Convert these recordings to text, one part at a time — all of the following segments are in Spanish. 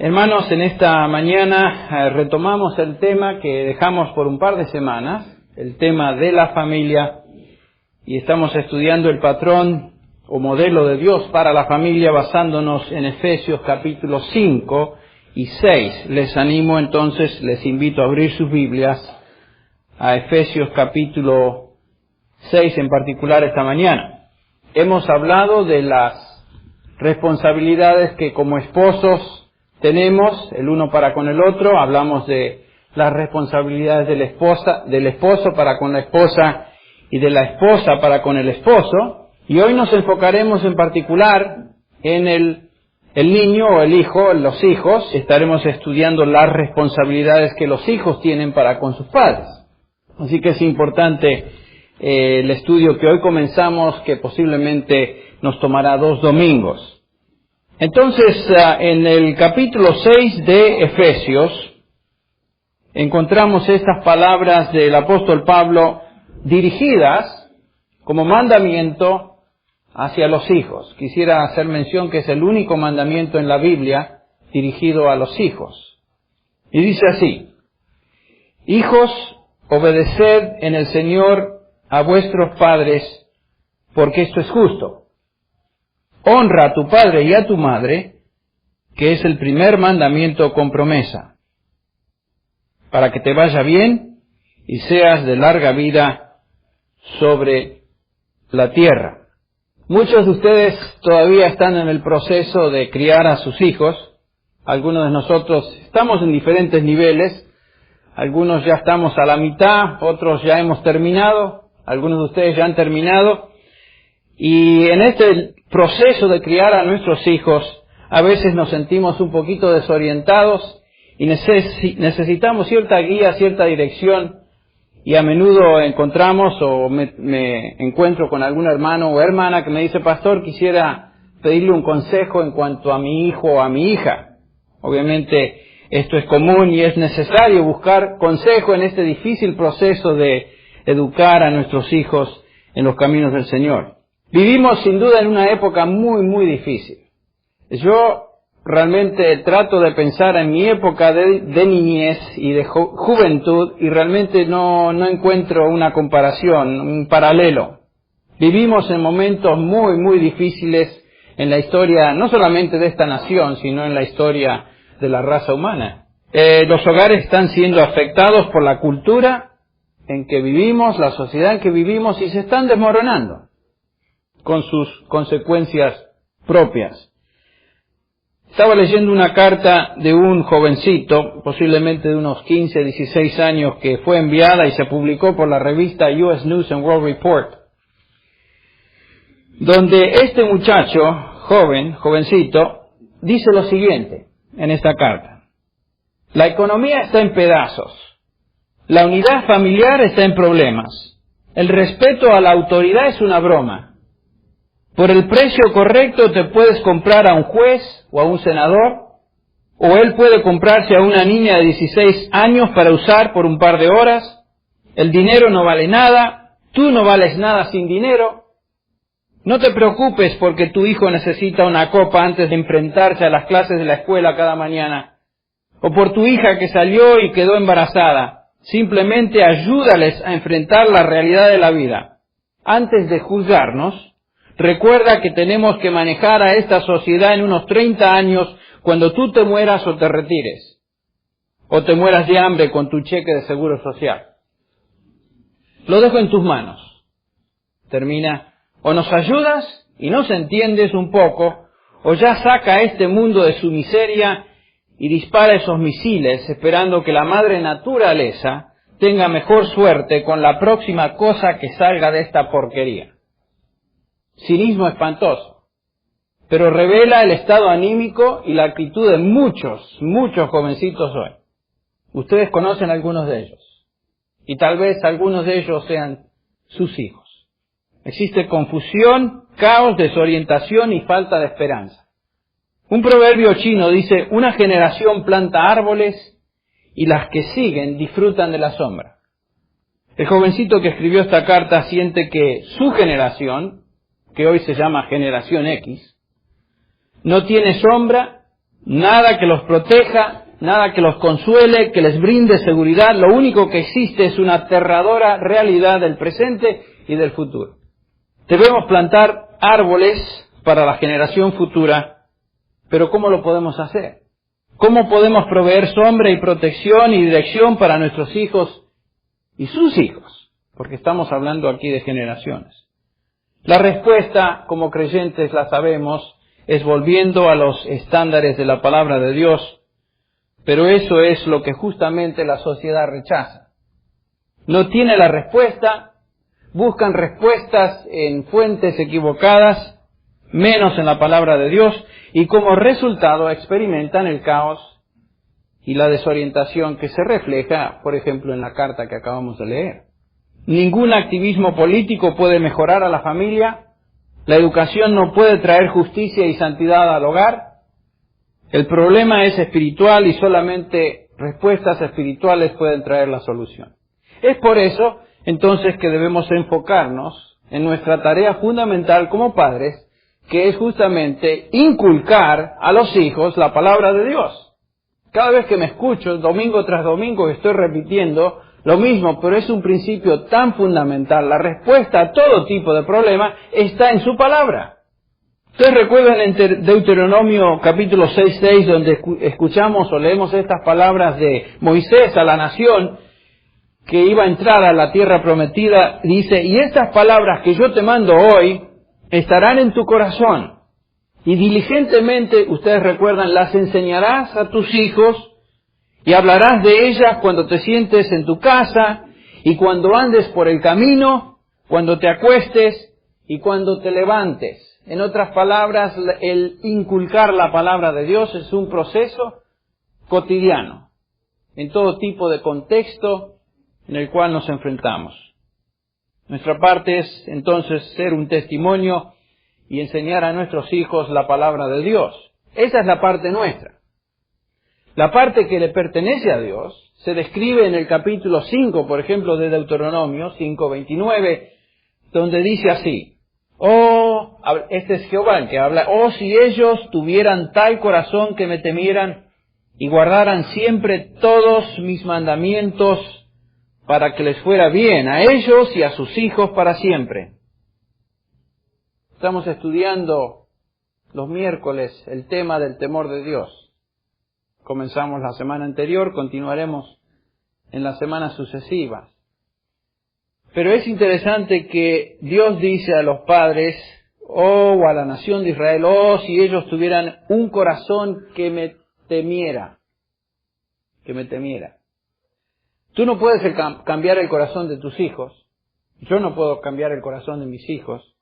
Hermanos, en esta mañana retomamos el tema que dejamos por un par de semanas, el tema de la familia, y estamos estudiando el patrón o modelo de Dios para la familia basándonos en Efesios capítulos 5 y 6. Les animo entonces, les invito a abrir sus Biblias a Efesios capítulo 6 en particular esta mañana. Hemos hablado de las responsabilidades que como esposos tenemos el uno para con el otro. Hablamos de las responsabilidades del esposo para con la esposa y de la esposa para con el esposo. Y hoy nos enfocaremos en particular en el niño o el hijo, los hijos. Estaremos estudiando las responsabilidades que los hijos tienen para con sus padres. Así que es importante el estudio que hoy comenzamos, que posiblemente nos tomará 2 domingos. Entonces, en el capítulo 6 de Efesios, encontramos estas palabras del apóstol Pablo dirigidas como mandamiento hacia los hijos. Quisiera hacer mención que es el único mandamiento en la Biblia dirigido a los hijos. Y dice así: Hijos, obedeced en el Señor a vuestros padres, porque esto es justo. Honra a tu padre y a tu madre, que es el primer mandamiento con promesa, para que te vaya bien y seas de larga vida sobre la tierra. Muchos de ustedes todavía están en el proceso de criar a sus hijos. Algunos de nosotros estamos en diferentes niveles. Algunos ya estamos a la mitad, otros ya hemos terminado, algunos de ustedes ya han terminado. Y en este proceso de criar a nuestros hijos, a veces nos sentimos un poquito desorientados y necesitamos cierta guía, cierta dirección, y a menudo encontramos o me encuentro con algún hermano o hermana que me dice: pastor, quisiera pedirle un consejo en cuanto a mi hijo o a mi hija. Obviamente esto es común y es necesario buscar consejo en este difícil proceso de educar a nuestros hijos en los caminos del Señor. Vivimos sin duda en una época muy, muy difícil. Yo realmente trato de pensar en mi época de niñez y de juventud y realmente no encuentro una comparación, un paralelo. Vivimos en momentos muy, muy difíciles en la historia, no solamente de esta nación, sino en la historia de la raza humana. Los hogares están siendo afectados por la cultura en que vivimos, la sociedad en que vivimos, y se están desmoronando con sus consecuencias propias. Estaba leyendo una carta de un jovencito, posiblemente de unos 15, 16 años, que fue enviada y se publicó por la revista US News and World Report, donde este muchacho, jovencito, dice lo siguiente en esta carta: la economía está en pedazos, la unidad familiar está en problemas, el respeto a la autoridad es una broma. Por el precio correcto te puedes comprar a un juez o a un senador, o él puede comprarse a una niña de 16 años para usar por un par de horas. El dinero no vale nada, tú no vales nada sin dinero. No te preocupes porque tu hijo necesita una copa antes de enfrentarse a las clases de la escuela cada mañana, o por tu hija que salió y quedó embarazada. Simplemente ayúdales a enfrentar la realidad de la vida. Antes de juzgarnos, recuerda que tenemos que manejar a esta sociedad en unos 30 años cuando tú te mueras o te retires, o te mueras de hambre con tu cheque de seguro social. Lo dejo en tus manos. Termina: o nos ayudas y nos entiendes un poco, o ya saca a este mundo de su miseria y dispara esos misiles esperando que la madre naturaleza tenga mejor suerte con la próxima cosa que salga de esta porquería. Cinismo espantoso, pero revela el estado anímico y la actitud de muchos jovencitos hoy. Ustedes conocen algunos de ellos, y tal vez algunos de ellos sean sus hijos. Existe confusión, caos, desorientación y falta de esperanza. Un proverbio chino dice: una generación planta árboles y las que siguen disfrutan de la sombra. El jovencito que escribió esta carta siente que su generación, que hoy se llama Generación X, no tiene sombra, nada que los proteja, nada que los consuele, que les brinde seguridad. Lo único que existe es una aterradora realidad del presente y del futuro. Debemos plantar árboles para la generación futura, pero ¿cómo lo podemos hacer? ¿Cómo podemos proveer sombra y protección y dirección para nuestros hijos y sus hijos? Porque estamos hablando aquí de generaciones. La respuesta, como creyentes la sabemos, es volviendo a los estándares de la palabra de Dios, pero eso es lo que justamente la sociedad rechaza. No tiene la respuesta, buscan respuestas en fuentes equivocadas, menos en la palabra de Dios, y como resultado experimentan el caos y la desorientación que se refleja, por ejemplo, en la carta que acabamos de leer. Ningún activismo político puede mejorar a la familia. La educación no puede traer justicia y santidad al hogar. El problema es espiritual y solamente respuestas espirituales pueden traer la solución. Es por eso, entonces, que debemos enfocarnos en nuestra tarea fundamental como padres, que es justamente inculcar a los hijos la palabra de Dios. Cada vez que me escucho, domingo tras domingo, estoy repitiendo lo mismo, pero es un principio tan fundamental. La respuesta a todo tipo de problema está en su palabra. Ustedes recuerdan en Deuteronomio capítulo 6:6, donde escuchamos o leemos estas palabras de Moisés a la nación que iba a entrar a la tierra prometida. Dice, y estas palabras que yo te mando hoy estarán en tu corazón, y diligentemente, ustedes recuerdan, las enseñarás a tus hijos, y hablarás de ellas cuando te sientes en tu casa, y cuando andes por el camino, cuando te acuestes, y cuando te levantes. En otras palabras, el inculcar la palabra de Dios es un proceso cotidiano, en todo tipo de contexto en el cual nos enfrentamos. Nuestra parte es, entonces, ser un testimonio y enseñar a nuestros hijos la palabra de Dios. Esa es la parte nuestra. La parte que le pertenece a Dios se describe en el capítulo 5, por ejemplo, de Deuteronomio 5:29, donde dice así, este es Jehová el que habla, si ellos tuvieran tal corazón que me temieran y guardaran siempre todos mis mandamientos para que les fuera bien a ellos y a sus hijos para siempre. Estamos estudiando los miércoles el tema del temor de Dios. Comenzamos la semana anterior, continuaremos en las semanas sucesivas. Pero es interesante que Dios dice a los padres, o a la nación de Israel, si ellos tuvieran un corazón que me temiera. Tú no puedes cambiar el corazón de tus hijos. Yo no puedo cambiar el corazón de mis hijos.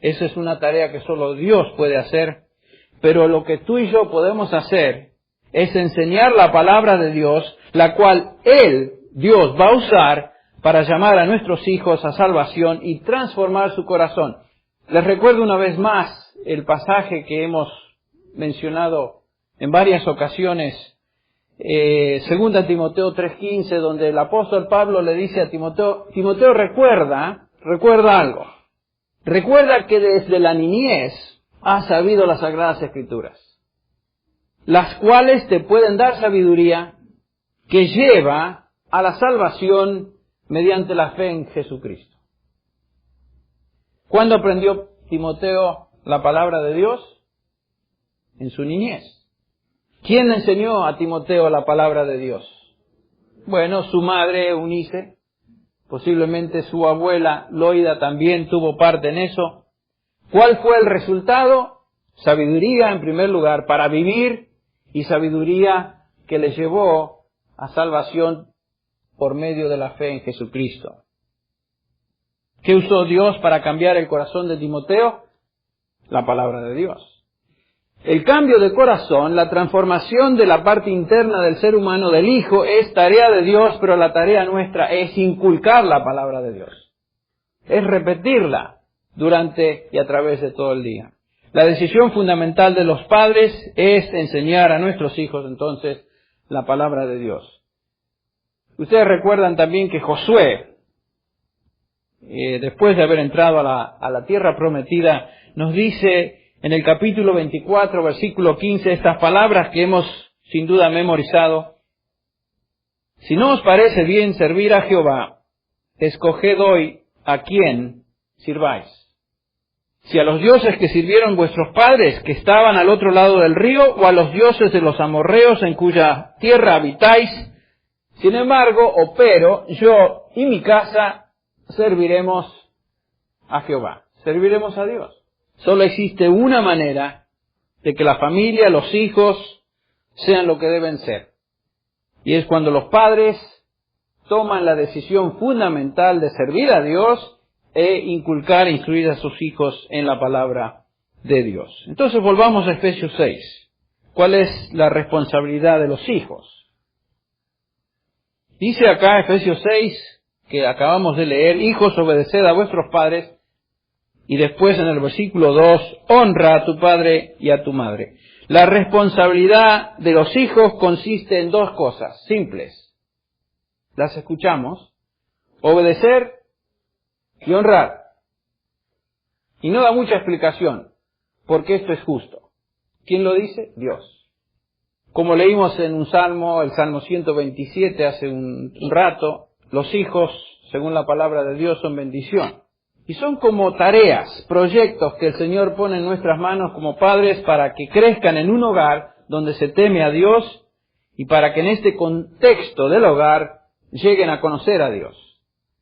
Esa es una tarea que solo Dios puede hacer. Pero lo que tú y yo podemos hacer es enseñar la palabra de Dios, la cual Dios va a usar para llamar a nuestros hijos a salvación y transformar su corazón. Les recuerdo una vez más el pasaje que hemos mencionado en varias ocasiones, 2 Timoteo 3:15, donde el apóstol Pablo le dice a Timoteo, recuerda algo. Recuerda que desde la niñez has sabido las Sagradas Escrituras, las cuales te pueden dar sabiduría que lleva a la salvación mediante la fe en Jesucristo. ¿Cuándo aprendió Timoteo la palabra de Dios? En su niñez. ¿Quién le enseñó a Timoteo la palabra de Dios? Bueno, su madre Eunice, posiblemente su abuela Loida también tuvo parte en eso. ¿Cuál fue el resultado? Sabiduría en primer lugar para vivir y sabiduría que le llevó a salvación por medio de la fe en Jesucristo. ¿Qué usó Dios para cambiar el corazón de Timoteo? La palabra de Dios. El cambio de corazón, la transformación de la parte interna del ser humano, del Hijo, es tarea de Dios, pero la tarea nuestra es inculcar la palabra de Dios. Es repetirla durante y a través de todo el día. La decisión fundamental de los padres es enseñar a nuestros hijos, entonces, la palabra de Dios. Ustedes recuerdan también que Josué, después de haber entrado a la tierra prometida, nos dice en el capítulo 24, versículo 15, estas palabras que hemos sin duda memorizado. Si no os parece bien servir a Jehová, escoged hoy a quién sirváis. Si a los dioses que sirvieron vuestros padres, que estaban al otro lado del río, o a los dioses de los amorreos en cuya tierra habitáis. Sin embargo, pero yo y mi casa serviremos a Jehová, serviremos a Dios. Solo existe una manera de que la familia, los hijos, sean lo que deben ser. Y es cuando los padres toman la decisión fundamental de servir a Dios e inculcar e instruir a sus hijos en la palabra de Dios. Entonces volvamos a Efesios 6. ¿Cuál es la responsabilidad de los hijos? Dice acá Efesios 6, que acabamos de leer, hijos, obedeced a vuestros padres, y después en el versículo 2, honra a tu padre y a tu madre. La responsabilidad de los hijos consiste en dos cosas simples. Las escuchamos: obedecer y honrar. Y no da mucha explicación, porque esto es justo. ¿Quién lo dice? Dios. Como leímos en un salmo, el Salmo 127 hace un rato, los hijos, según la palabra de Dios, son bendición. Y son como tareas, proyectos que el Señor pone en nuestras manos como padres para que crezcan en un hogar donde se teme a Dios y para que en este contexto del hogar lleguen a conocer a Dios.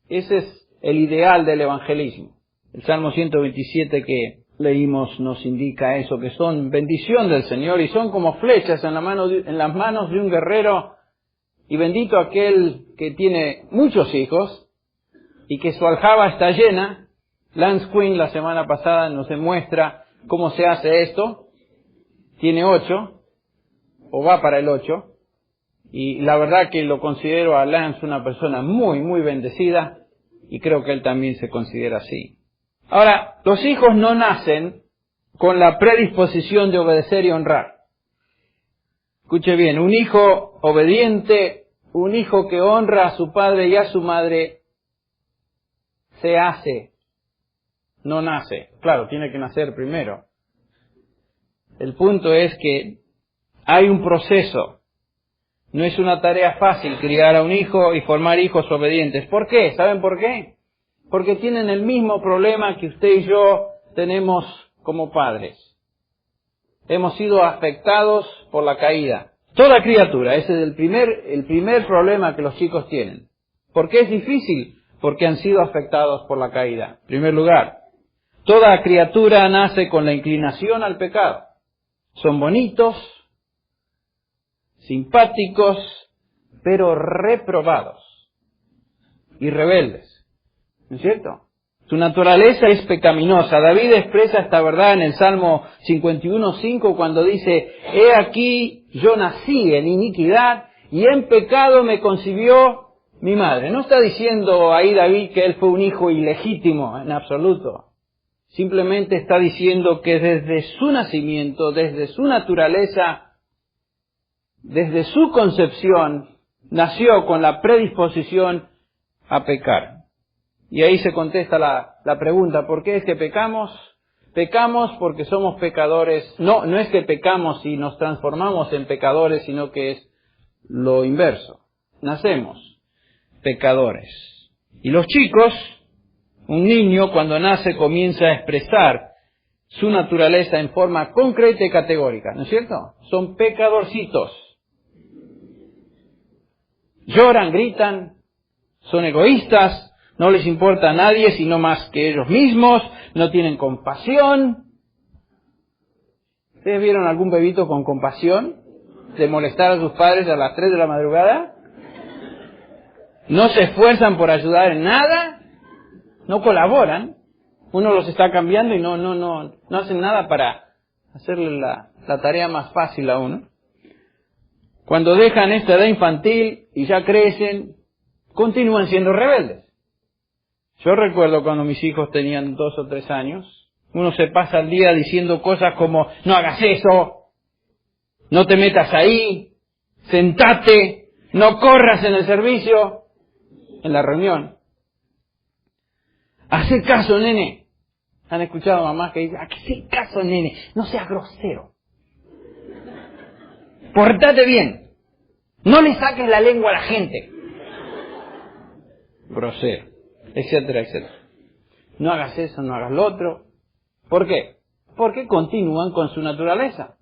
Ese es el ideal del evangelismo. El Salmo 127 que leímos nos indica eso, que son bendición del Señor y son como flechas en las manos de un guerrero, y bendito aquel que tiene muchos hijos y que su aljaba está llena. Lance Quinn la semana pasada nos demuestra cómo se hace esto. Tiene 8, o va para el 8, y la verdad que lo considero a Lance una persona muy, muy bendecida, y creo que él también se considera así. Ahora, los hijos no nacen con la predisposición de obedecer y honrar. Escuche bien, un hijo obediente, un hijo que honra a su padre y a su madre, se hace, no nace. Claro, tiene que nacer primero. El punto es que hay un proceso. No es una tarea fácil criar a un hijo y formar hijos obedientes. ¿Por qué? ¿Saben por qué? Porque tienen el mismo problema que usted y yo tenemos como padres. Hemos sido afectados por la caída. Toda criatura, ese es el primer problema que los chicos tienen. ¿Por qué es difícil? Porque han sido afectados por la caída. En primer lugar, toda criatura nace con la inclinación al pecado. Son bonitos, simpáticos, pero reprobados y rebeldes. ¿No es cierto? Su naturaleza es pecaminosa. David expresa esta verdad en el Salmo 51:5 cuando dice: he aquí, yo nací en iniquidad y en pecado me concibió mi madre. No está diciendo ahí David que él fue un hijo ilegítimo, en absoluto. Simplemente está diciendo que desde su nacimiento, desde su naturaleza, desde su concepción, nació con la predisposición a pecar. Y ahí se contesta la pregunta: ¿por qué es que pecamos? Pecamos porque somos pecadores. No es que pecamos y nos transformamos en pecadores, sino que es lo inverso. Nacemos pecadores. Y los chicos, un niño cuando nace comienza a expresar su naturaleza en forma concreta y categórica, ¿no es cierto? Son pecadorcitos. Lloran, gritan, son egoístas, no les importa a nadie sino más que ellos mismos, no tienen compasión. ¿Ustedes vieron algún bebito con compasión de molestar a sus padres a las 3 de la madrugada? No se esfuerzan por ayudar en nada, no colaboran. Uno los está cambiando y no hacen nada para hacerle la tarea más fácil a uno. Cuando dejan esta edad infantil y ya crecen, continúan siendo rebeldes. Yo recuerdo cuando mis hijos tenían 2 o 3 años, uno se pasa el día diciendo cosas como: no hagas eso, no te metas ahí, sentate, No corras en el servicio, en la reunión. Hacé caso, nene. ¿Han escuchado mamás que dicen, hacé caso, nene, no seas grosero? Portate bien. No le saques la lengua a la gente. Grosero, etcétera, etcétera. No hagas eso, no hagas lo otro. ¿Por qué? Porque continúan con su naturaleza.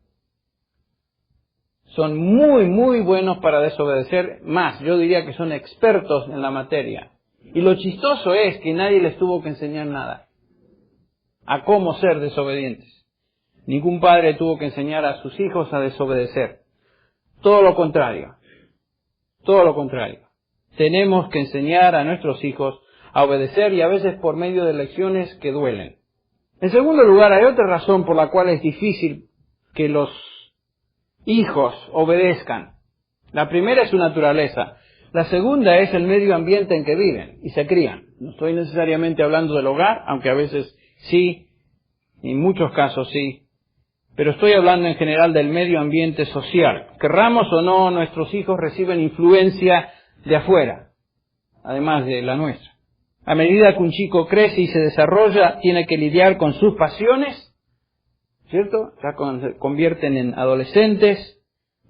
Son muy, muy buenos para desobedecer. Más, yo diría que son expertos en la materia. Y lo chistoso es que nadie les tuvo que enseñar nada a cómo ser desobedientes. Ningún padre tuvo que enseñar a sus hijos a desobedecer. Todo lo contrario. Todo lo contrario. Tenemos que enseñar a nuestros hijos a obedecer, y a veces por medio de lecciones que duelen. En segundo lugar, hay otra razón por la cual es difícil que los hijos obedezcan. La primera es su naturaleza. La segunda es el medio ambiente en que viven y se crían. No estoy necesariamente hablando del hogar, aunque a veces sí, en muchos casos sí, pero estoy hablando en general del medio ambiente social. Querramos o no, nuestros hijos reciben influencia de afuera, además de la nuestra. A medida que un chico crece y se desarrolla, tiene que lidiar con sus pasiones, ¿cierto? Ya se convierten en adolescentes.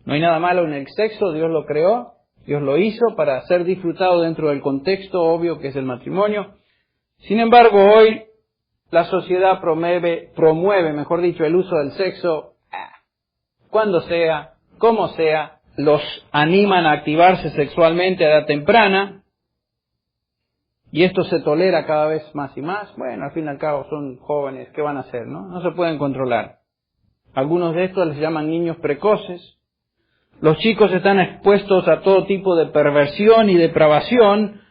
No hay nada malo en el sexo, Dios lo creó, Dios lo hizo para ser disfrutado dentro del contexto obvio que es el matrimonio. Sin embargo, hoy la sociedad promueve, mejor dicho, el uso del sexo cuando sea, como sea, los animan a activarse sexualmente a edad temprana, y esto se tolera cada vez más y más. Bueno, al fin y al cabo son jóvenes, ¿qué van a hacer, no? No se pueden controlar. Algunos de estos les llaman niños precoces. Los chicos están expuestos a todo tipo de perversión y depravación,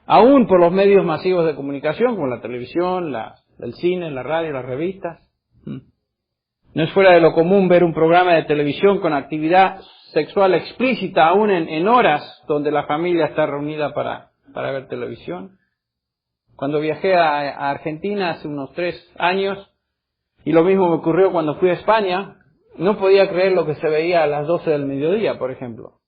aún por los medios masivos de comunicación, como la televisión, el cine, la radio, las revistas. No es fuera de lo común ver un programa de televisión con actividad sexual explícita, aún en horas donde la familia está reunida para ver televisión. Cuando viajé a Argentina hace unos 3 años, y lo mismo me ocurrió cuando fui a España, no podía creer lo que se veía a las 12 del mediodía, por ejemplo.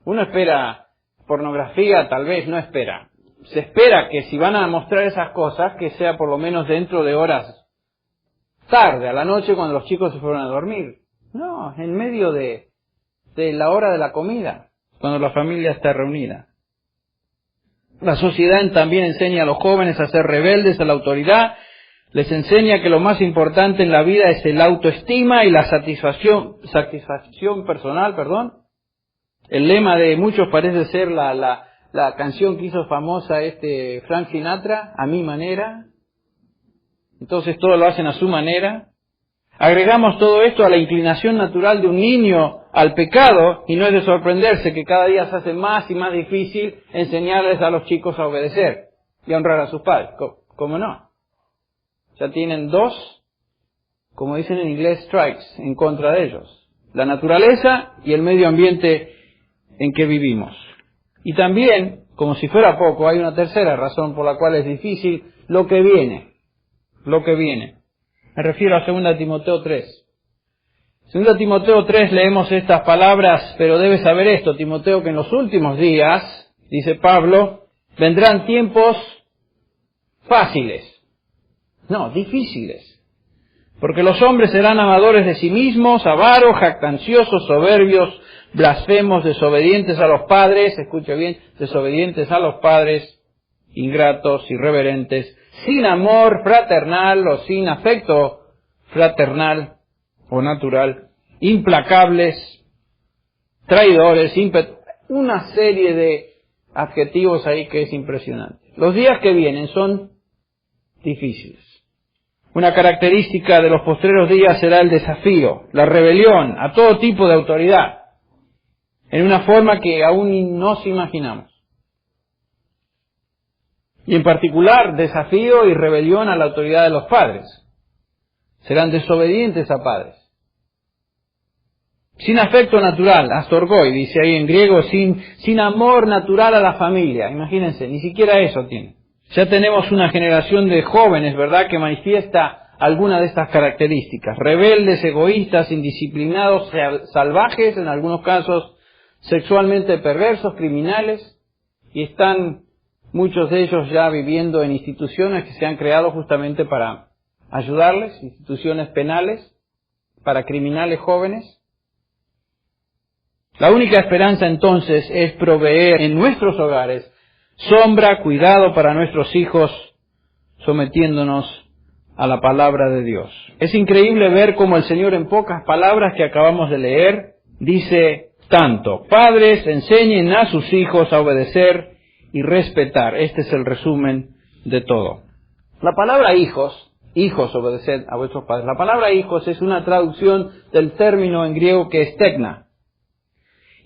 Uno espera pornografía, tal vez no espera. Se espera que si van a mostrar esas cosas, que sea por lo menos dentro de horas tarde, a la noche, cuando los chicos se fueron a dormir. No, en medio de la hora de la comida, cuando la familia está reunida. La sociedad también enseña a los jóvenes a ser rebeldes a la autoridad. Les enseña que lo más importante en la vida es el autoestima y la satisfacción personal. El lema de muchos parece ser la canción que hizo famosa Frank Sinatra, a mi manera. Entonces todo lo hacen a su manera. Agregamos todo esto a la inclinación natural de un niño al pecado, y no es de sorprenderse que cada día se hace más y más difícil enseñarles a los chicos a obedecer y a honrar a sus padres. ¿Cómo no? Ya tienen 2, como dicen en inglés, strikes en contra de ellos. La naturaleza y el medio ambiente en que vivimos. Y también, como si fuera poco, hay una tercera razón por la cual es difícil: lo que viene. Lo que viene. Me refiero a 2 Timoteo 3. 2 Timoteo 3 leemos estas palabras, pero debes saber esto, Timoteo, que en los últimos días, dice Pablo, vendrán tiempos fáciles. No, difíciles. Porque los hombres serán amadores de sí mismos, avaros, jactanciosos, soberbios, blasfemos, desobedientes a los padres, escuche bien, desobedientes a los padres, ingratos, irreverentes, sin amor fraternal o sin afecto fraternal o natural, implacables, traidores, una serie de adjetivos ahí que es impresionante. Los días que vienen son difíciles. Una característica de los postreros días será el desafío, la rebelión a todo tipo de autoridad, en una forma que aún no nos imaginamos. Y en particular, desafío y rebelión a la autoridad de los padres. Serán desobedientes a padres. Sin afecto natural, astorgoi, dice ahí en griego, sin amor natural a la familia. Imagínense, ni siquiera eso tiene. Ya tenemos una generación de jóvenes, ¿verdad?, que manifiesta alguna de estas características. Rebeldes, egoístas, indisciplinados, salvajes en algunos casos, sexualmente perversos, criminales, y están muchos de ellos ya viviendo en instituciones que se han creado justamente para ayudarles, instituciones penales para criminales jóvenes. La única esperanza entonces es proveer en nuestros hogares sombra, cuidado para nuestros hijos, sometiéndonos a la palabra de Dios. Es increíble ver cómo el Señor, en pocas palabras que acabamos de leer, dice tanto: padres, enseñen a sus hijos a obedecer y respetar. Este es el resumen de todo. La palabra hijos, obedeced a vuestros padres. La palabra hijos es una traducción del término en griego que es tekna.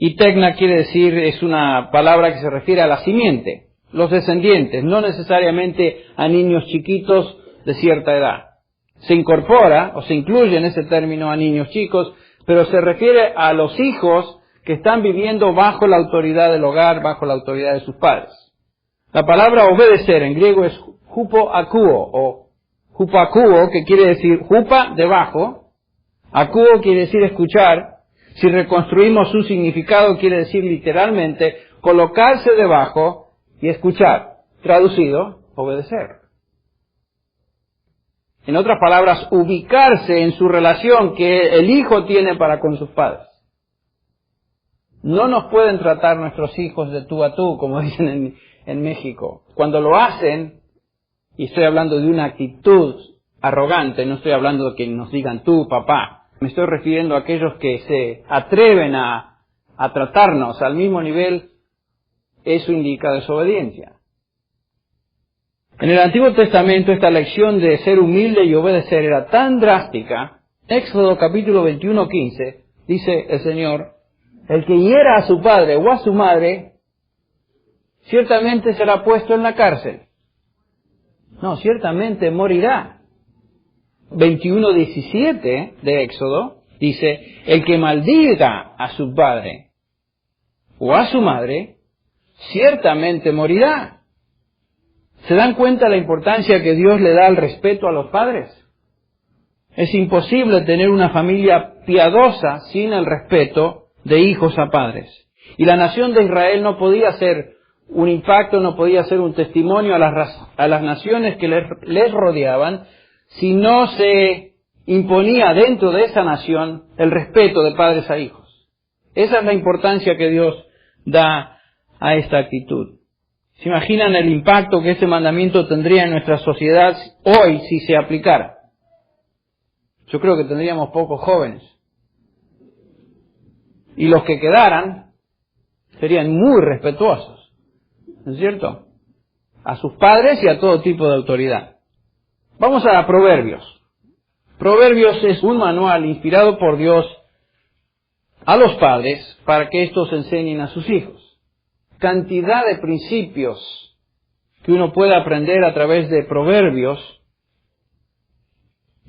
Y tekna quiere decir, es una palabra que se refiere a la simiente, los descendientes, no necesariamente a niños chiquitos de cierta edad. Se incorpora o se incluye en ese término a niños chicos, pero se refiere a los hijos que están viviendo bajo la autoridad del hogar, bajo la autoridad de sus padres. La palabra obedecer en griego es hupoakuo o hupakuo, que quiere decir hupa, debajo, akuo quiere decir escuchar. Si reconstruimos su significado, quiere decir literalmente colocarse debajo y escuchar. Traducido, obedecer. En otras palabras, ubicarse en su relación que el hijo tiene para con sus padres. No nos pueden tratar nuestros hijos de tú a tú, como dicen en México. Cuando lo hacen, y estoy hablando de una actitud arrogante, no estoy hablando de que nos digan tú, papá. Me estoy refiriendo a aquellos que se atreven a tratarnos al mismo nivel. Eso indica desobediencia. En el Antiguo Testamento esta lección de ser humilde y obedecer era tan drástica. Éxodo capítulo 21:15 dice el Señor: el que hiera a su padre o a su madre, ciertamente será puesto en la cárcel. No, ciertamente morirá. 21:17 de Éxodo dice: el que maldiga a su padre o a su madre, ciertamente morirá. ¿Se dan cuenta la importancia que Dios le da al respeto a los padres? Es imposible tener una familia piadosa sin el respeto de hijos a padres. Y la nación de Israel no podía ser un impacto, no podía ser un testimonio a las naciones que les rodeaban, si no se imponía dentro de esa nación el respeto de padres a hijos. Esa es la importancia que Dios da a esta actitud. ¿Se imaginan el impacto que ese mandamiento tendría en nuestra sociedad hoy si se aplicara? Yo creo que tendríamos pocos jóvenes. Y los que quedaran serían muy respetuosos, ¿no es cierto?, a sus padres y a todo tipo de autoridad. Vamos a Proverbios. Proverbios es un manual inspirado por Dios a los padres para que estos enseñen a sus hijos. Cantidad de principios que uno puede aprender a través de Proverbios,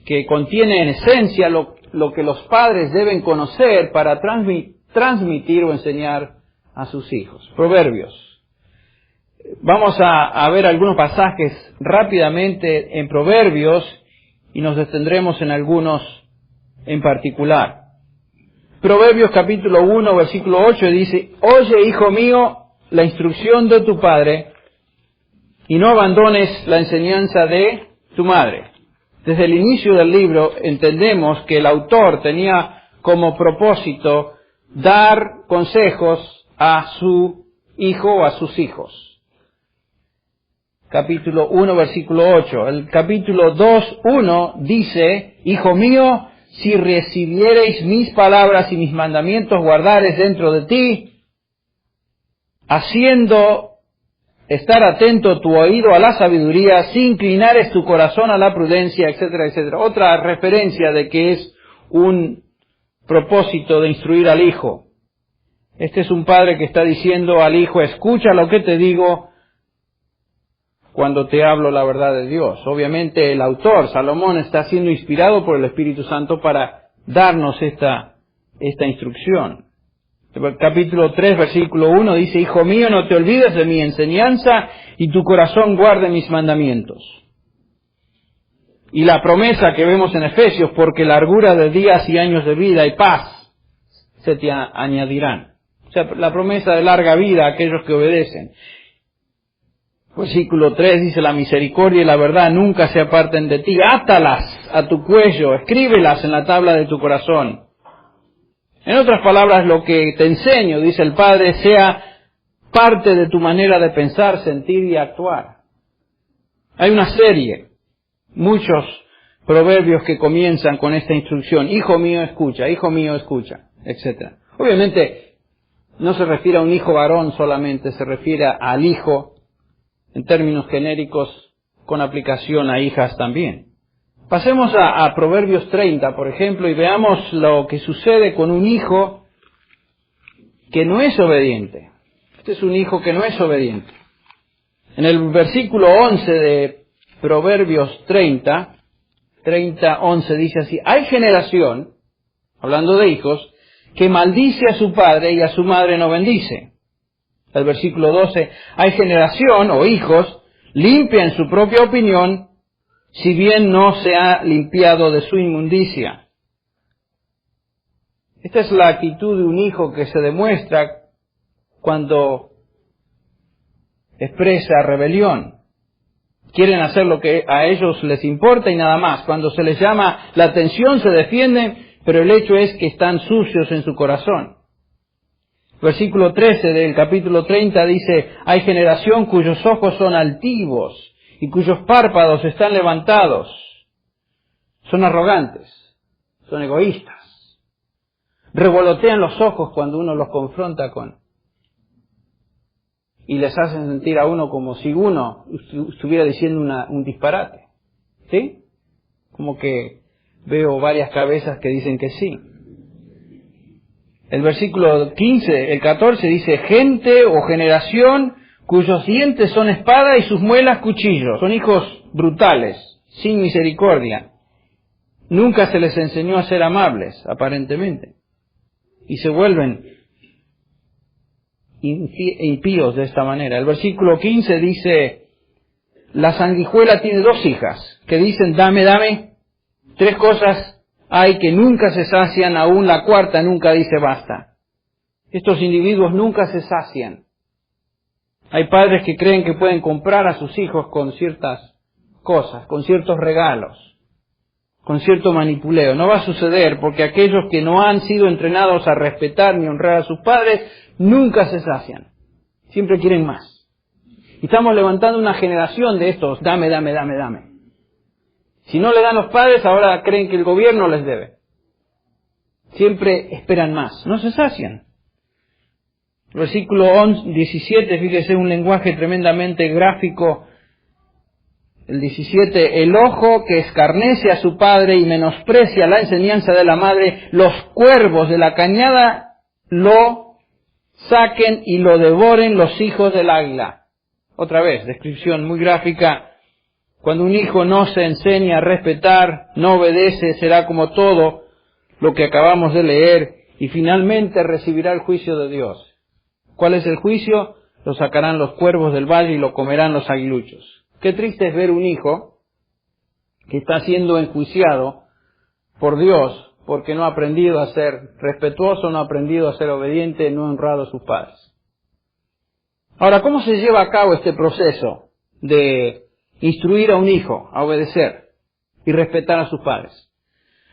que contiene en esencia lo que los padres deben conocer para transmitir o enseñar a sus hijos. Proverbios. Vamos a ver algunos pasajes rápidamente en Proverbios y nos detendremos en algunos en particular. Proverbios capítulo 1, versículo 8 dice: oye, hijo mío, la instrucción de tu padre y no abandones la enseñanza de tu madre. Desde el inicio del libro entendemos que el autor tenía como propósito dar consejos a su hijo o a sus hijos. Capítulo 1, versículo 8. El capítulo 2, 1 dice: hijo mío, si recibiereis mis palabras y mis mandamientos guardares dentro de ti, haciendo estar atento tu oído a la sabiduría, si inclinares tu corazón a la prudencia, etcétera, etcétera. Otra referencia de que es un propósito de instruir al hijo. Este es un padre que está diciendo al hijo: escucha lo que te digo cuando te hablo la verdad de Dios. Obviamente el autor, Salomón, está siendo inspirado por el Espíritu Santo para darnos esta instrucción. El capítulo 3, versículo 1 dice: hijo mío, no te olvides de mi enseñanza y tu corazón guarde mis mandamientos. Y la promesa que vemos en Efesios: porque largura de días y años de vida y paz se te añadirán. O sea, la promesa de larga vida a aquellos que obedecen. Versículo 3 dice, la misericordia y la verdad nunca se aparten de ti. Átalas a tu cuello, escríbelas en la tabla de tu corazón. En otras palabras, lo que te enseño, dice el Padre, sea parte de tu manera de pensar, sentir y actuar. Hay una serie, muchos proverbios que comienzan con esta instrucción. Hijo mío, escucha, etc. Obviamente, no se refiere a un hijo varón solamente, se refiere al hijo, en términos genéricos, con aplicación a hijas también. Pasemos a Proverbios 30, por ejemplo, y veamos lo que sucede con un hijo que no es obediente. Este es un hijo que no es obediente. En el versículo 11 de Proverbios 30:11 dice así, hay generación, hablando de hijos, que maldice a su padre y a su madre no bendice. El versículo 12, hay generación o hijos, limpia en su propia opinión, si bien no se ha limpiado de su inmundicia. Esta es la actitud de un hijo que se demuestra cuando expresa rebelión. Quieren hacer lo que a ellos les importa y nada más. Cuando se les llama la atención se defienden, pero el hecho es que están sucios en su corazón. Versículo 13 del capítulo 30 dice, hay generación cuyos ojos son altivos y cuyos párpados están levantados. Son arrogantes, son egoístas. Revolotean los ojos cuando uno los confronta y les hacen sentir a uno como si uno estuviera diciendo un disparate. ¿Sí? Como que veo varias cabezas que dicen que sí. El versículo 14 dice, gente o generación cuyos dientes son espada y sus muelas cuchillos. Son hijos brutales, sin misericordia. Nunca se les enseñó a ser amables, aparentemente. Y se vuelven impíos de esta manera. El versículo 15 dice, la sanguijuela tiene 2 hijas, que dicen, dame, dame. 3 cosas hay que nunca se sacian, aún la cuarta nunca dice basta. Estos individuos nunca se sacian. Hay padres que creen que pueden comprar a sus hijos con ciertas cosas, con ciertos regalos, con cierto manipuleo. No va a suceder porque aquellos que no han sido entrenados a respetar ni honrar a sus padres, nunca se sacian. Siempre quieren más. Y estamos levantando una generación de estos, dame, dame, dame, dame. Si no le dan los padres, ahora creen que el gobierno les debe. Siempre esperan más, no se sacian. Versículo 17, fíjese, un lenguaje tremendamente gráfico. El 17, el ojo que escarnece a su padre y menosprecia la enseñanza de la madre, los cuervos de la cañada lo saquen y lo devoren los hijos del águila. Otra vez, descripción muy gráfica. Cuando un hijo no se enseña a respetar, no obedece, será como todo lo que acabamos de leer y finalmente recibirá el juicio de Dios. ¿Cuál es el juicio? Lo sacarán los cuervos del valle y lo comerán los aguiluchos. Qué triste es ver un hijo que está siendo enjuiciado por Dios porque no ha aprendido a ser respetuoso, no ha aprendido a ser obediente, no ha honrado a sus padres. Ahora, ¿cómo se lleva a cabo este proceso de instruir a un hijo a obedecer y respetar a sus padres?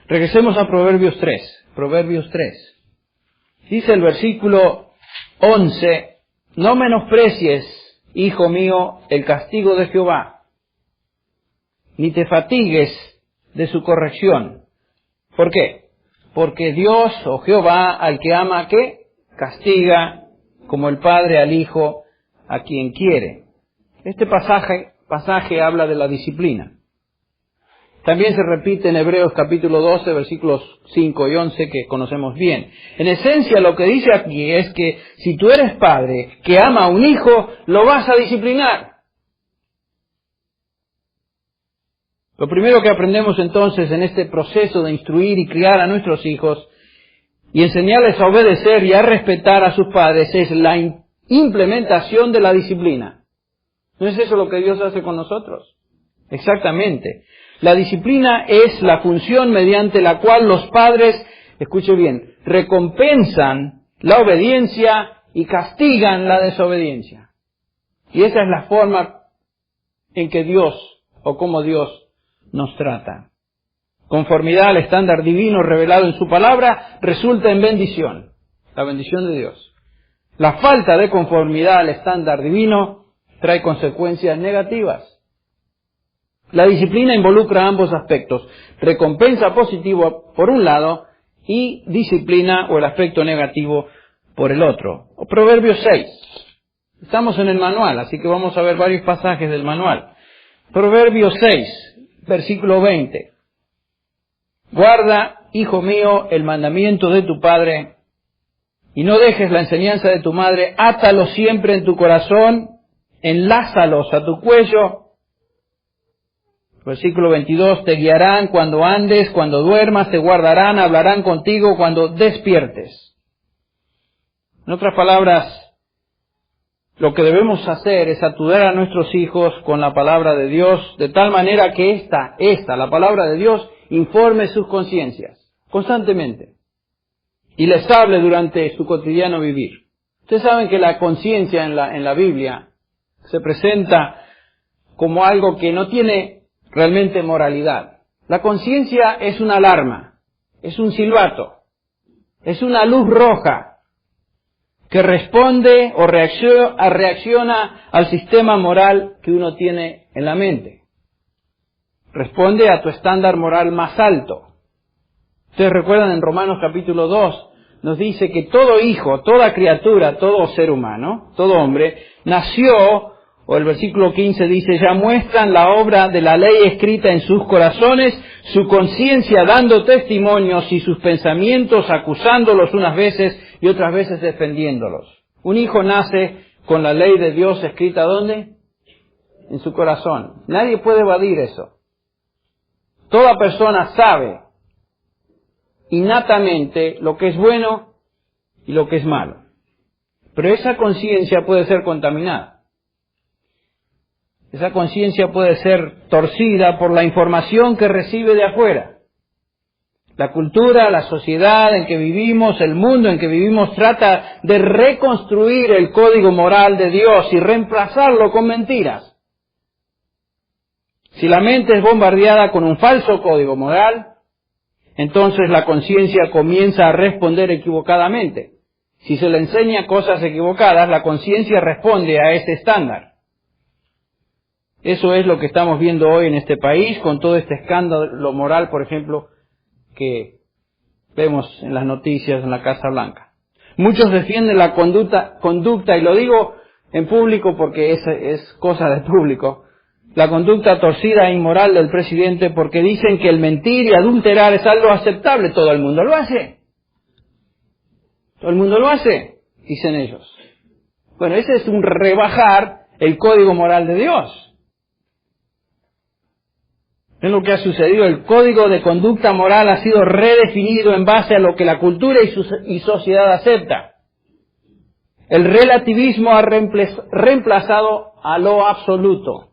Regresemos a Proverbios 3. Proverbios 3. Dice el versículo 11, no menosprecies, hijo mío, el castigo de Jehová, ni te fatigues de su corrección. ¿Por qué? Porque Dios o Jehová al que ama, ¿qué? Castiga como el padre al hijo a quien quiere. Este pasaje habla de la disciplina. También se repite en Hebreos capítulo 12, versículos 5 y 11, que conocemos bien. En esencia, lo que dice aquí es que si tú eres padre que ama a un hijo, lo vas a disciplinar. Lo primero que aprendemos entonces en este proceso de instruir y criar a nuestros hijos y enseñarles a obedecer y a respetar a sus padres es la implementación de la disciplina. ¿No es eso lo que Dios hace con nosotros? Exactamente. La disciplina es la función mediante la cual los padres, escuche bien, recompensan la obediencia y castigan la desobediencia. Y esa es la forma en que Dios, o como Dios, nos trata. Conformidad al estándar divino revelado en su palabra resulta en bendición, la bendición de Dios. La falta de conformidad al estándar divino trae consecuencias negativas. La disciplina involucra ambos aspectos, recompensa positiva por un lado y disciplina o el aspecto negativo por el otro. Proverbios 6. Estamos en el manual, así que vamos a ver varios pasajes del manual. Proverbios 6, versículo 20. Guarda, hijo mío, el mandamiento de tu padre, y no dejes la enseñanza de tu madre, átalos siempre en tu corazón, enlázalos a tu cuello. Versículo 22, te guiarán cuando andes, cuando duermas, te guardarán, hablarán contigo cuando despiertes. En otras palabras, lo que debemos hacer es aturar a nuestros hijos con la palabra de Dios, de tal manera que la palabra de Dios, informe sus conciencias constantemente y les hable durante su cotidiano vivir. Ustedes saben que la conciencia en la Biblia se presenta como algo que no tiene realmente moralidad. La conciencia es una alarma, es un silbato, es una luz roja que responde o reacciona al sistema moral que uno tiene en la mente. Responde a tu estándar moral más alto. Ustedes recuerdan en Romanos capítulo 2, nos dice que todo hijo, toda criatura, todo ser humano, todo hombre, nació, o el versículo 15 dice, ya muestran la obra de la ley escrita en sus corazones, su conciencia dando testimonios y sus pensamientos acusándolos unas veces y otras veces defendiéndolos. Un hijo nace con la ley de Dios escrita ¿dónde? En su corazón. Nadie puede evadir eso. Toda persona sabe innatamente lo que es bueno y lo que es malo. Pero esa conciencia puede ser contaminada. Esa conciencia puede ser torcida por la información que recibe de afuera. La cultura, la sociedad en que vivimos, el mundo en que vivimos trata de reconstruir el código moral de Dios y reemplazarlo con mentiras. Si la mente es bombardeada con un falso código moral, entonces la conciencia comienza a responder equivocadamente. Si se le enseña cosas equivocadas, la conciencia responde a ese estándar. Eso es lo que estamos viendo hoy en este país, con todo este escándalo moral, por ejemplo, que vemos en las noticias en la Casa Blanca. Muchos defienden la conducta, y lo digo en público porque es cosa de público, la conducta torcida e inmoral del presidente, porque dicen que el mentir y adulterar es algo aceptable. Todo el mundo lo hace. Todo el mundo lo hace, dicen ellos. Bueno, ese es un rebajar el código moral de Dios. Es lo que ha sucedido. El código de conducta moral ha sido redefinido en base a lo que la cultura y sociedad acepta. El relativismo ha reemplazado a lo absoluto.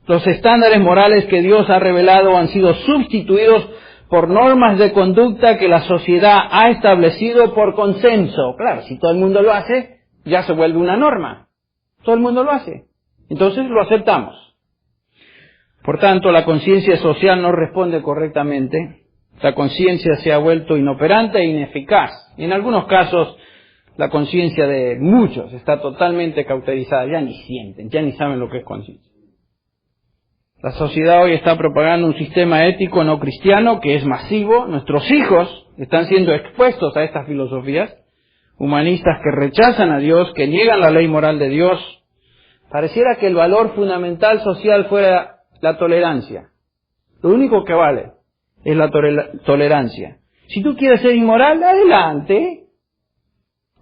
Los estándares morales que Dios ha revelado han sido sustituidos por normas de conducta que la sociedad ha establecido por consenso. Claro, si todo el mundo lo hace, ya se vuelve una norma. Todo el mundo lo hace. Entonces lo aceptamos. Por tanto, la conciencia social no responde correctamente. La conciencia se ha vuelto inoperante e ineficaz. Y en algunos casos, la conciencia de muchos está totalmente cauterizada. Ya ni sienten, ya ni saben lo que es conciencia. La sociedad hoy está propagando un sistema ético no cristiano que es masivo. Nuestros hijos están siendo expuestos a estas filosofías humanistas que rechazan a Dios, que niegan la ley moral de Dios. Pareciera que el valor fundamental social fuera la tolerancia. Lo único que vale es la tolerancia. Si tú quieres ser inmoral, adelante.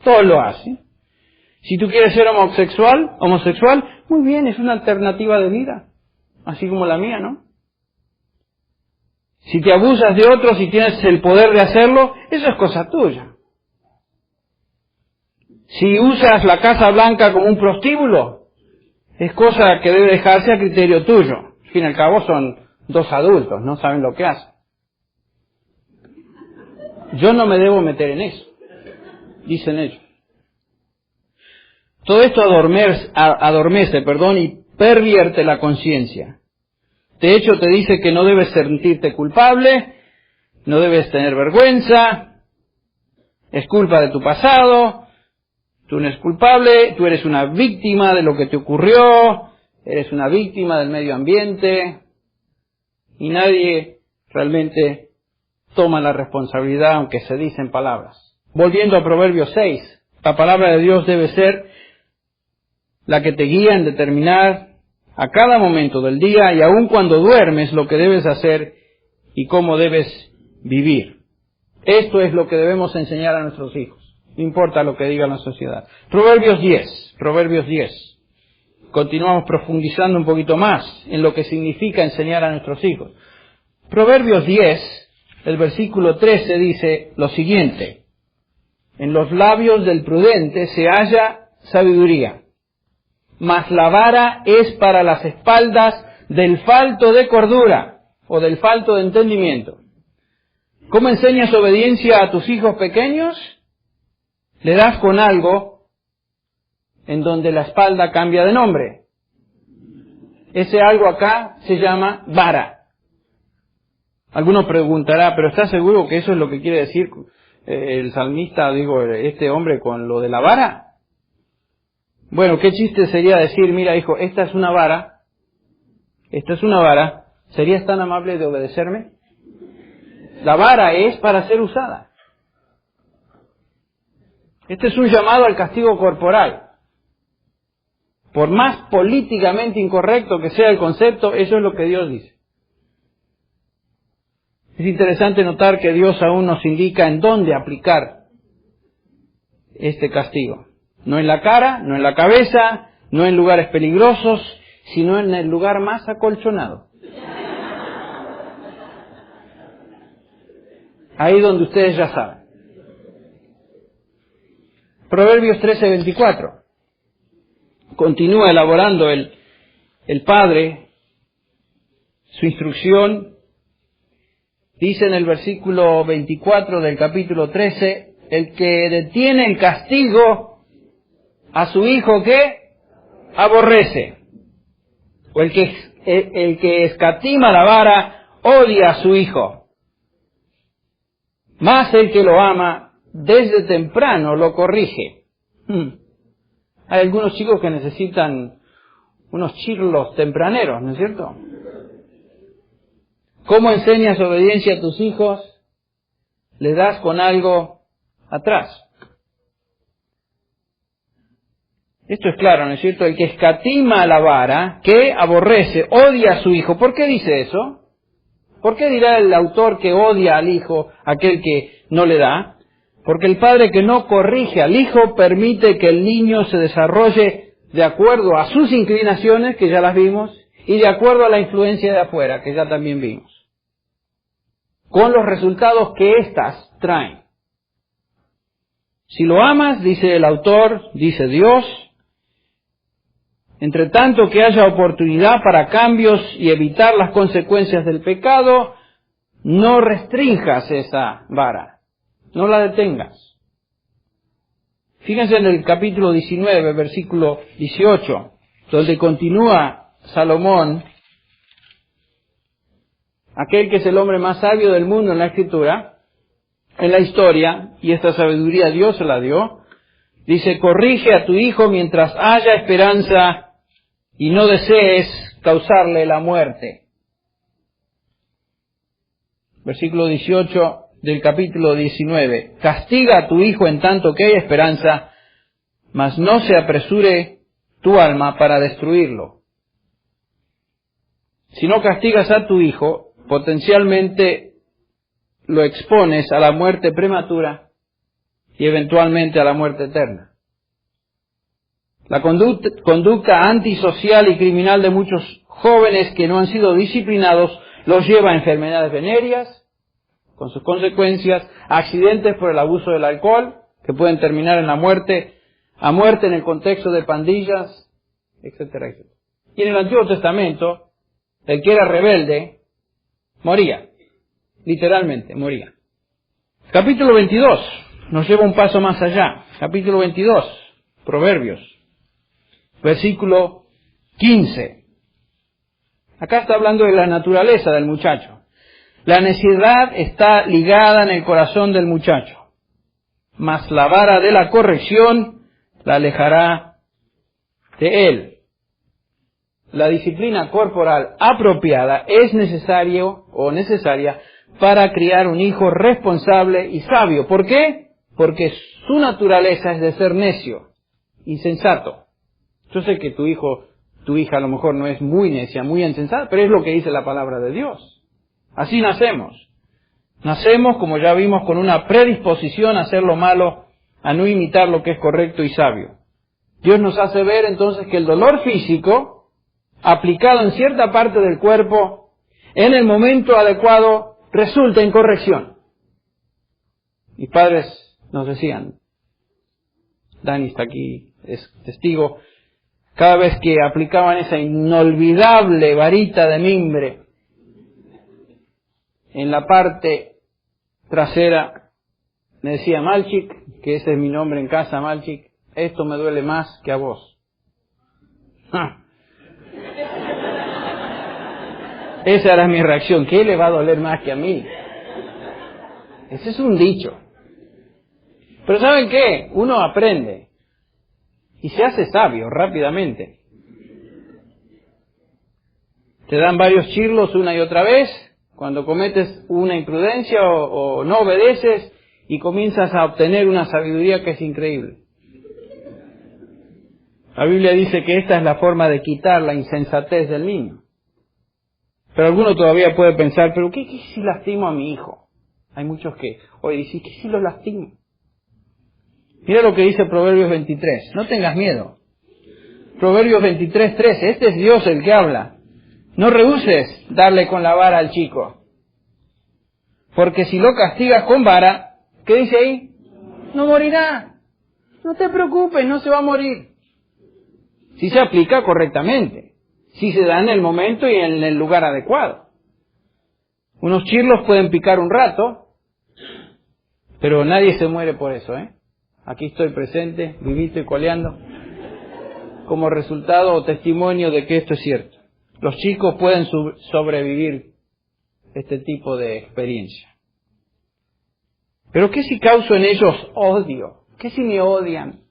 Todos lo hacen. Si tú quieres ser homosexual, muy bien, es una alternativa de vida. Así como la mía, ¿no? Si te abusas de otros y tienes el poder de hacerlo, eso es cosa tuya. Si usas la Casa Blanca como un prostíbulo, es cosa que debe dejarse a criterio tuyo. Al fin y al cabo son dos adultos, no saben lo que hacen. Yo no me debo meter en eso. dicen ellos. Todo esto adormece, y pervierte la conciencia. De hecho, te dice que no debes sentirte culpable, no debes tener vergüenza, es culpa de tu pasado, tú no eres culpable, tú eres una víctima de lo que te ocurrió, eres una víctima del medio ambiente, y nadie realmente toma la responsabilidad, aunque se dicen palabras. Volviendo a Proverbios 6, la palabra de Dios debe ser la que te guía en determinar a cada momento del día y aun cuando duermes lo que debes hacer y cómo debes vivir. Esto es lo que debemos enseñar a nuestros hijos, no importa lo que diga la sociedad. Proverbios 10. Continuamos profundizando un poquito más en lo que significa enseñar a nuestros hijos. Proverbios 10, el versículo 13 dice lo siguiente: en los labios del prudente se halla sabiduría, mas la vara es para las espaldas del falto de cordura o del falto de entendimiento. ¿Cómo enseñas obediencia a tus hijos pequeños? Le das con algo en donde la espalda cambia de nombre. Ese algo acá se llama vara. Alguno preguntará, ¿pero estás seguro que eso es lo que quiere decir el salmista, este hombre con lo de la vara? Bueno, qué chiste sería decir, mira hijo, esta es una vara, ¿serías tan amable de obedecerme? La vara es para ser usada. Este es un llamado al castigo corporal. Por más políticamente incorrecto que sea el concepto, eso es lo que Dios dice. Es interesante notar que Dios aún nos indica en dónde aplicar este castigo. No en la cara, no en la cabeza, no en lugares peligrosos, sino en el lugar más acolchonado. Ahí donde ustedes ya saben. Proverbios 13:24. Continúa elaborando el padre su instrucción. Dice en el versículo 24 del capítulo 13, el que detiene el castigo a su hijo que aborrece, o el que escatima la vara odia a su hijo, mas el que lo ama desde temprano lo corrige. Hay algunos chicos que necesitan unos chirlos tempraneros, ¿no es cierto? ¿Cómo enseñas obediencia a tus hijos? Le das con algo atrás. Esto es claro, ¿no es cierto? El que escatima la vara, que aborrece, odia a su hijo. ¿Por qué dice eso? ¿Por qué dirá el autor que odia al hijo aquel que no le da? Porque el padre que no corrige al hijo permite que el niño se desarrolle de acuerdo a sus inclinaciones, que ya las vimos, y de acuerdo a la influencia de afuera, que ya también vimos, con los resultados que éstas traen. Si lo amas, dice el autor, dice Dios, entre tanto que haya oportunidad para cambios y evitar las consecuencias del pecado, no restrinjas esa vara, no la detengas. Fíjense en el capítulo 19, versículo 18, donde continúa Salomón, aquel que es el hombre más sabio del mundo en la Escritura, en la historia, y esta sabiduría Dios se la dio. Dice, corrige a tu hijo mientras haya esperanza y no desees causarle la muerte. Versículo 18 del capítulo 19. Castiga a tu hijo en tanto que hay esperanza, mas no se apresure tu alma para destruirlo. Si no castigas a tu hijo, potencialmente lo expones a la muerte prematura y eventualmente a la muerte eterna. La conducta antisocial y criminal de muchos jóvenes que no han sido disciplinados los lleva a enfermedades venéreas, con sus consecuencias, accidentes por el abuso del alcohol, que pueden terminar en la muerte, a muerte en el contexto de pandillas, etcétera, etcétera. Y en el Antiguo Testamento, el que era rebelde, moría. Literalmente, moría. Capítulo 22. nos lleva un paso más allá. Capítulo 22, Proverbios, versículo 15. Acá está hablando de la naturaleza del muchacho. La necedad está ligada en el corazón del muchacho, mas la vara de la corrección la alejará de él. La disciplina corporal apropiada es necesaria para criar un hijo responsable y sabio. ¿Por qué? Porque su naturaleza es de ser necio, insensato. Yo sé que tu hija a lo mejor no es muy necia, muy insensata, pero es lo que dice la palabra de Dios. Así nacemos. Nacemos, como ya vimos, con una predisposición a hacer lo malo, a no imitar lo que es correcto y sabio. Dios nos hace ver entonces que el dolor físico, aplicado en cierta parte del cuerpo, en el momento adecuado, resulta en corrección. Mis padres nos decían, Dani está aquí, es testigo, cada vez que aplicaban esa inolvidable varita de mimbre en la parte trasera, me decía, Malchik, que ese es mi nombre en casa, Malchik, esto me duele más que a vos. ¡Ja! Esa era mi reacción. ¿Qué le va a doler más que a mí? Ese es un dicho. Pero ¿saben qué? Uno aprende y se hace sabio rápidamente. Te dan varios chirlos una y otra vez cuando cometes una imprudencia o no obedeces y comienzas a obtener una sabiduría que es increíble. La Biblia dice que esta es la forma de quitar la insensatez del niño. Pero alguno todavía puede pensar, ¿pero qué si lastimo a mi hijo? Hay muchos que hoy dicen, ¿qué si lo lastimo? Mira lo que dice Proverbios 23, no tengas miedo. Proverbios 23:13, este es Dios el que habla. No rehúses darle con la vara al chico. Porque si lo castigas con vara, ¿qué dice ahí? No morirá. No te preocupes, no se va a morir. Si se aplica correctamente. Si se da en el momento y en el lugar adecuado. Unos chirlos pueden picar un rato, pero nadie se muere por eso, ¿eh? Aquí estoy presente, vivito y coleando, como resultado o testimonio de que esto es cierto. Los chicos pueden sobrevivir este tipo de experiencia. Pero ¿qué si causo en ellos odio? ¿Qué si me odian?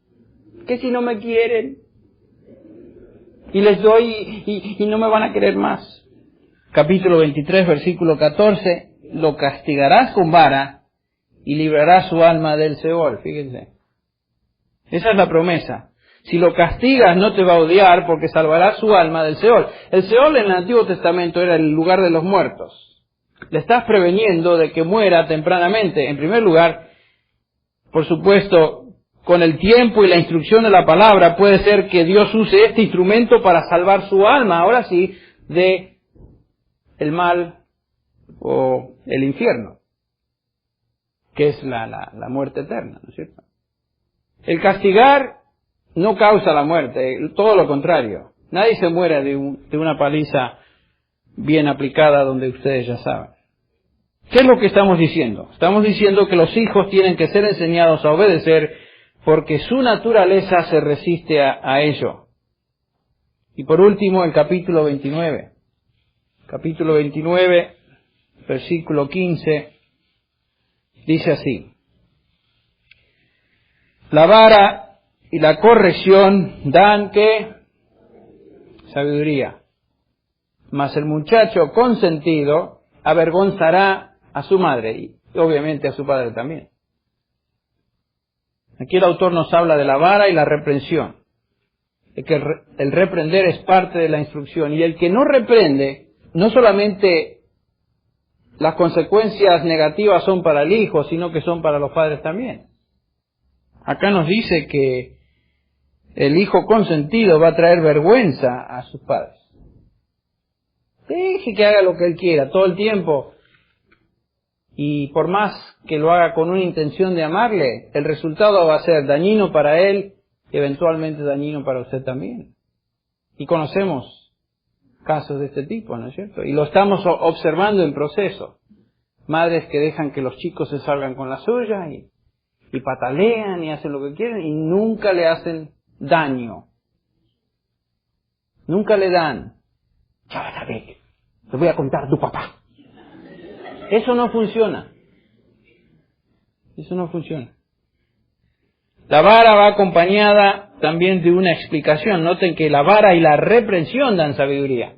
¿Qué si no me quieren? Y les doy y no me van a querer más. Capítulo 23, versículo 14. Lo castigarás con vara y librarás su alma del Seol. Fíjense. Esa es la promesa. Si lo castigas no te va a odiar porque salvarás su alma del Seol. El Seol en el Antiguo Testamento era el lugar de los muertos. Le estás preveniendo de que muera tempranamente. En primer lugar, por supuesto, con el tiempo y la instrucción de la palabra, puede ser que Dios use este instrumento para salvar su alma, ahora sí, de el mal o el infierno, que es la muerte eterna, ¿no es cierto? El castigar no causa la muerte, todo lo contrario. Nadie se muere de una paliza bien aplicada donde ustedes ya saben. ¿Qué es lo que estamos diciendo? Estamos diciendo que los hijos tienen que ser enseñados a obedecer porque su naturaleza se resiste a ello. Y por último, el capítulo 29. Capítulo 29, versículo 15, dice así. La vara y la corrección dan, ¿qué? Sabiduría. Mas el muchacho consentido avergonzará a su madre y obviamente a su padre también. Aquí el autor nos habla de la vara y la reprensión. De que el reprender es parte de la instrucción. Y el que no reprende, no solamente las consecuencias negativas son para el hijo, sino que son para los padres también. Acá nos dice que el hijo consentido va a traer vergüenza a sus padres. Deje que haga lo que él quiera todo el tiempo. Y por más que lo haga con una intención de amarle, el resultado va a ser dañino para él y eventualmente dañino para usted también. Y conocemos casos de este tipo, ¿no es cierto? Y lo estamos observando en proceso. Madres que dejan que los chicos se salgan con la suya y y patalean y hacen lo que quieren y nunca le hacen daño. Nunca le dan. Ya vas a ver, te voy a contar a tu papá. Eso no funciona. Eso no funciona. La vara va acompañada también de una explicación. Noten que la vara y la reprensión dan sabiduría.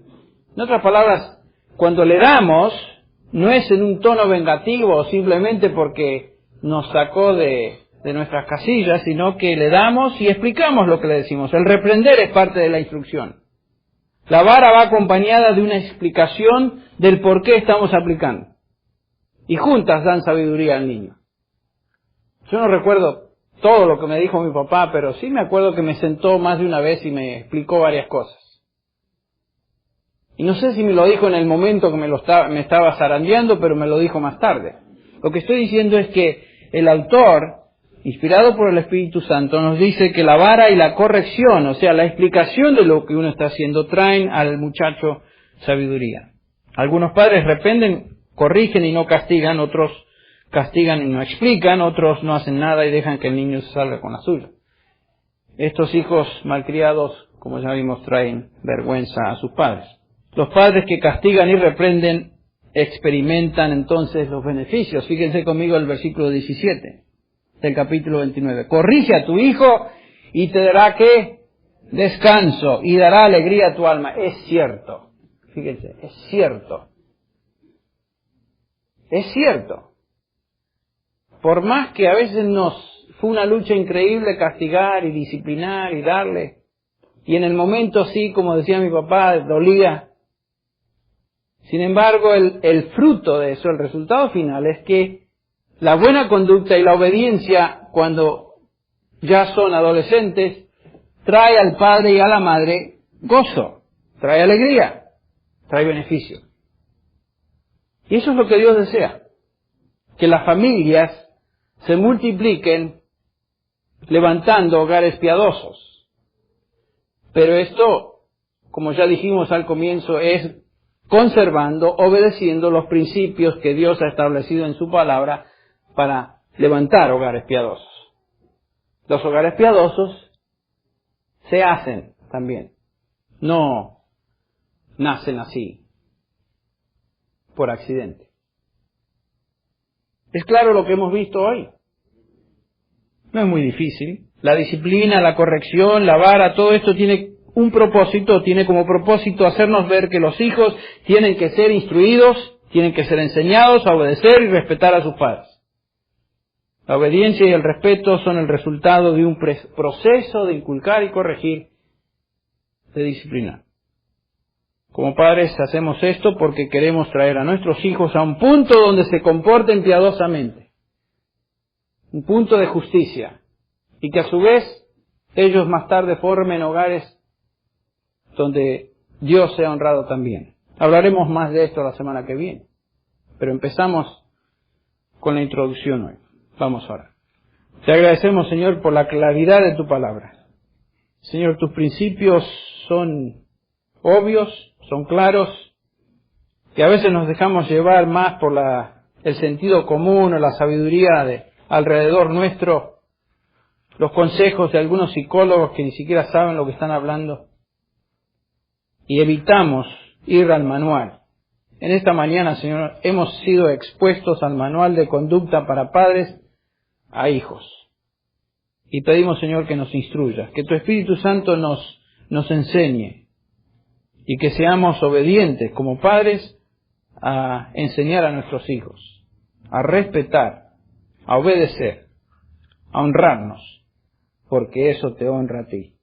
En otras palabras, cuando le damos, no es en un tono vengativo o simplemente porque nos sacó de nuestras casillas, sino que le damos y explicamos lo que le decimos. El reprender es parte de la instrucción. La vara va acompañada de una explicación del por qué estamos aplicando. Y juntas dan sabiduría al niño. Yo no recuerdo todo lo que me dijo mi papá, pero sí me acuerdo que me sentó más de una vez y me explicó varias cosas. Y no sé si me lo dijo en el momento que me estaba zarandeando, pero me lo dijo más tarde. Lo que estoy diciendo es que el autor, inspirado por el Espíritu Santo, nos dice que la vara y la corrección, o sea, la explicación de lo que uno está haciendo, traen al muchacho sabiduría. Algunos padres reprenden, corrigen y no castigan, otros castigan y no explican, otros no hacen nada y dejan que el niño se salga con la suya. Estos hijos malcriados, como ya vimos, traen vergüenza a sus padres. Los padres que castigan y reprenden experimentan entonces los beneficios. Fíjense conmigo el versículo 17 del capítulo 29. Corrige a tu hijo y te dará ¿qué? Descanso y dará alegría a tu alma. Es cierto. Fíjense, es cierto. Es cierto. Por más que a veces fue una lucha increíble castigar y disciplinar y darle, y en el momento sí, como decía mi papá, dolía. Sin embargo, el fruto de eso, el resultado final es que la buena conducta y la obediencia, cuando ya son adolescentes, trae al padre y a la madre gozo, trae alegría, trae beneficio. Y eso es lo que Dios desea, que las familias se multipliquen levantando hogares piadosos. Pero esto, como ya dijimos al comienzo, es conservando, obedeciendo los principios que Dios ha establecido en su palabra para levantar hogares piadosos. Los hogares piadosos se hacen también, no nacen así, por accidente. ¿Es claro lo que hemos visto hoy? No es muy difícil. La disciplina, la corrección, la vara, todo esto tiene un propósito, tiene como propósito hacernos ver que los hijos tienen que ser instruidos, tienen que ser enseñados a obedecer y respetar a sus padres. La obediencia y el respeto son el resultado de un proceso de inculcar y corregir, de disciplinar. Como padres hacemos esto porque queremos traer a nuestros hijos a un punto donde se comporten piadosamente. Un punto de justicia. Y que a su vez ellos más tarde formen hogares donde Dios sea honrado también. Hablaremos más de esto la semana que viene. Pero empezamos con la introducción hoy. Vamos ahora. Te agradecemos, Señor, por la claridad de tu palabra. Señor, tus principios son obvios, son claros, que a veces nos dejamos llevar más por el sentido común o la sabiduría de alrededor nuestro, los consejos de algunos psicólogos que ni siquiera saben lo que están hablando, y evitamos ir al manual. En esta mañana, Señor, hemos sido expuestos al manual de conducta para padres a hijos. Y pedimos, Señor, que nos instruyas, que tu Espíritu Santo nos enseñe y que seamos obedientes como padres a enseñar a nuestros hijos, a respetar, a obedecer, a honrarnos, porque eso te honra a ti.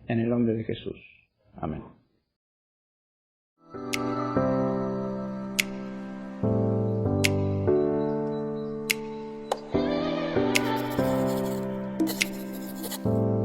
En el nombre de Jesús. Amén.